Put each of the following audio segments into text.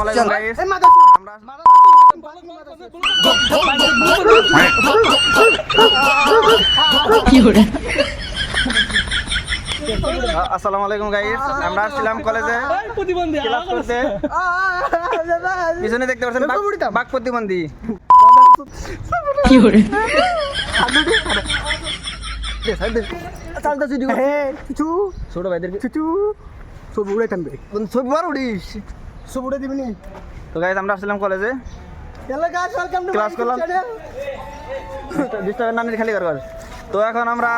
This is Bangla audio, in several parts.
আলাইকুম গাইস। আসসালামু আলাইকুম গাইস। আমরা আসছিলাম কলেজে ক্লাস করতে। পিছনে দেখতে পাচ্ছেন বাক প্রতিবন্ধী। ছোট ভাইদেরকে ছবি বার উড়িস, ছবি উড়ে দিবি নি। তো গাইস আমরা আসছিলাম কলেজে ক্লাস করলাম। ডিস্টার্বের নানির খালি কর। তো এখন আমরা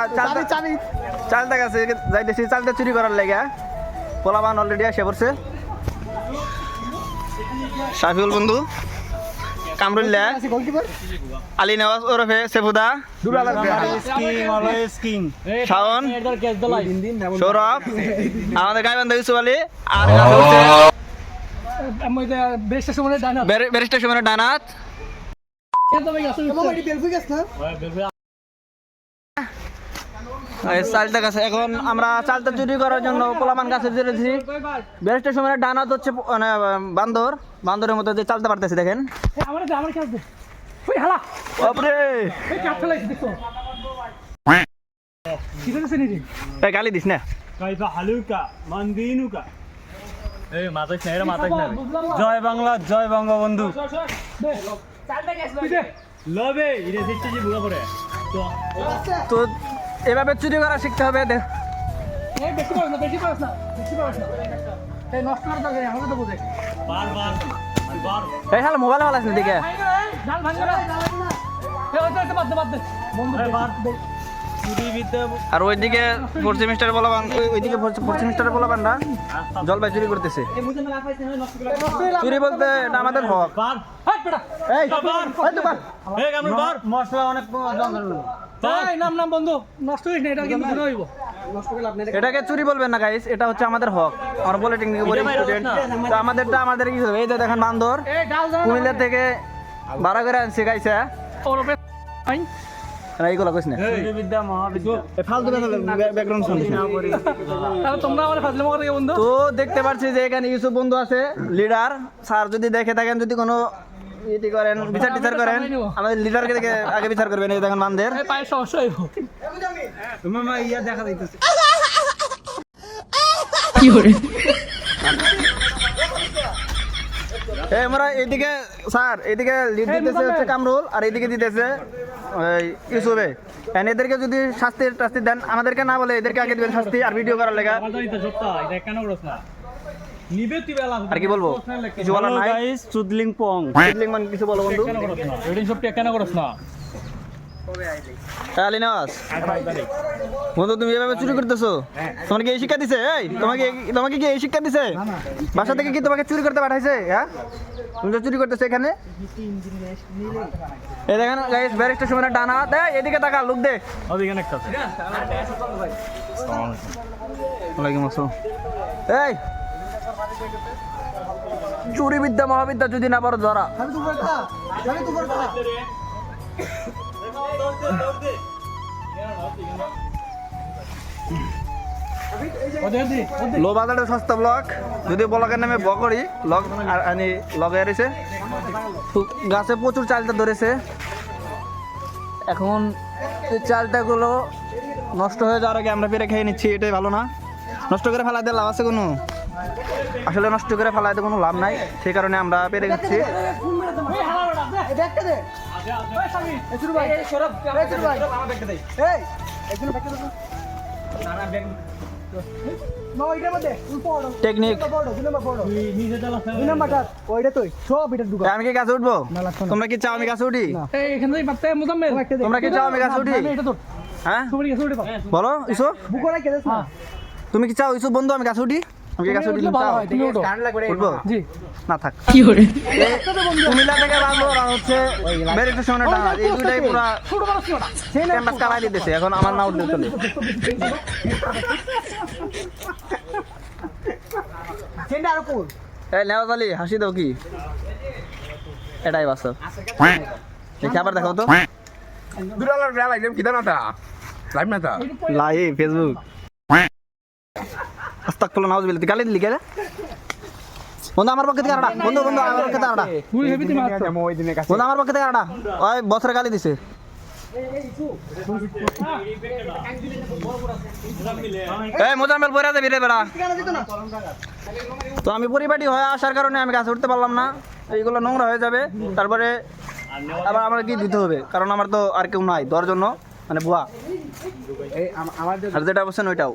চালটা গেছে যাইতেছি চালটা চুরি করার লাগা। পোলাবান অলরেডি এসে পড়ছে। শাফিউল বন্ধু, কামরুল্লাহ, আলী নওয়াজ ওরফে সেফুদা, শাওন, সৌরভ, আমাদের গাইবান্ধা ইউসুফ আলী, আর ব্যারিস্টার সুমনের ডানাত। চালটা গাছে এখন আমরা চালটা চুরি করার জন্য পোলামান গাছে চড়েছি। ব্যারিস্টার সুমনের ডানাত হচ্ছে মানে বান্দরের মতো যে চালতে পারতেছি দেখেন। গালি দিস না। জয় বাংলা, জয় বঙ্গবন্ধু। তো এভাবে চুরি করা শিখতে হবে। এই শালা মোবাইলে ভালো আছে দিকে। আর ওইদিকে ফোর্থ সেমিস্টারে বলাবান, ওইদিকে ফোর্থ সেমিস্টারে বলাবানরা জলপাই চুরি করতেছে। চুরি বলতে এটা আমাদের হক। মশলা অনেক এটাকে চুরি বলবেন না গাইস, এটা হচ্ছে আমাদের হক। আমরা পলিটেকনিকে পড়ি স্টুডেন্ট, তো আমাদেরটা আমাদের কি হবে। এই যে দেখেন বান্দর কুমিল্লা থেকে ভাড়া করে আনছে গাইছে। এইগুলো কইস না, তো দেখতে পাচ্ছি যে এখানে ইউসুফ বন্ধু আছে লিডার। স্যার যদি দেখে থাকেন, যদি কোনো ইটি করেন, বিচার টিচার করেন, আমাদের লিডারকে দেখে আগে বিচার করবেন। এই দেখেন বান্দের দেখা যাইতেছে। আমরা এইদিকে স্যার এইদিকে লিড দিতেছে হচ্ছে কামরুল, আর এইদিকে দিতেছে ইউসুফে। এদেরকে যদি শাস্তি টাস্তি দেন, আমাদেরকে না বলে এদেরকে আগে দিবেন শাস্তি আর ভিডিও করার লেগা। আর কি বলবো, কিছু বলার নাই। চুদলিং পং মান কিছু বলো বন্ধু। বন্ধু তুমি এভাবে চুরি করতেছো, তোমার কি এই শিক্ষা দিছে? এই তোমাকে কি এই শিক্ষা দিছে? বাসা থেকে কি তোমাকে চুরি করতে পাঠাইছে? হ্যাঁ, তুমি তো চুরি করতেছো এখানে। এই দেখেন গাইস, ব্যারিস্টার সুমনের ডানাত। এদিকে তাকা, লোক দে। ওয়ালাইকুম আসসালাম। এই চুরি বিদ্যা মহাবিদ্যা যদি না পারো ধরা। লো বাজারের সস্তা ব্লক, যদি ব্লকের নামে বকরি লগ আনি লগে এসেছে। গাছে প্রচুর চালটা ধরেছে। এখন এই চালটাগুলো নষ্ট হয়ে যাওয়ার আগে আমরা পেরে খেয়ে নিচ্ছি, এটাই ভালো না। নষ্ট করে ফেলাতে লাভ আছে কোনো? আসলে নষ্ট করে ফেলাতে কোনো লাভ নাই, সেই কারণে আমরা পেরে যাচ্ছি। টেকনিক আমি কি গাছে উঠবো? তোমরা কি চাও আমি গাছে উঠি? তোমরা কি চাও আমি গাছে উঠি? হ্যাঁ বলো ইসুফ, তুমি কি চাও ইসুফ বন্ধু আমি গাছে উঠি? আমি কি গাছে উঠি? উঠবো না, থাক। কুমিল্লা থেকে বান্দর আর হচ্ছে ব্যারিস্টার সুমনের ডানাত, এই দুইটাই পুরা ক্যাম্পাস কালাই দিতেছে। এখন আমার না উঠলে চলে। এই নেওয়াজ আলী হাসি দাও কি? এটাই বাস্তব। দেখি আবার দেখাও তো। Live Facebook. আস্তাগফিরুল্লাহ, নাউজুবিল্লাহ। গালি দিলি কে? বন্ধু আমার পক্ষে থেকে আড়া বন্ধু বন্ধু আমার পক্ষে থেকে আড়া বন্ধু আমার পক্ষে থেকে আড়া ওই বছরে গালি দিছে এই মোজাম্মেল পয়রা যাবি রে বেড়া তো আমি পরিপাটি হয়ে আসার কারণে আমি গাছে উঠতে পারলাম না এইগুলো নোংরা হয়ে যাবে তারপরে আবার আমার কি দিতে হবে কারণ আমার তো আর কেউ নাই দেওয়ার জন্য মানে বুয়া আর যেটা বলছেন ওইটাও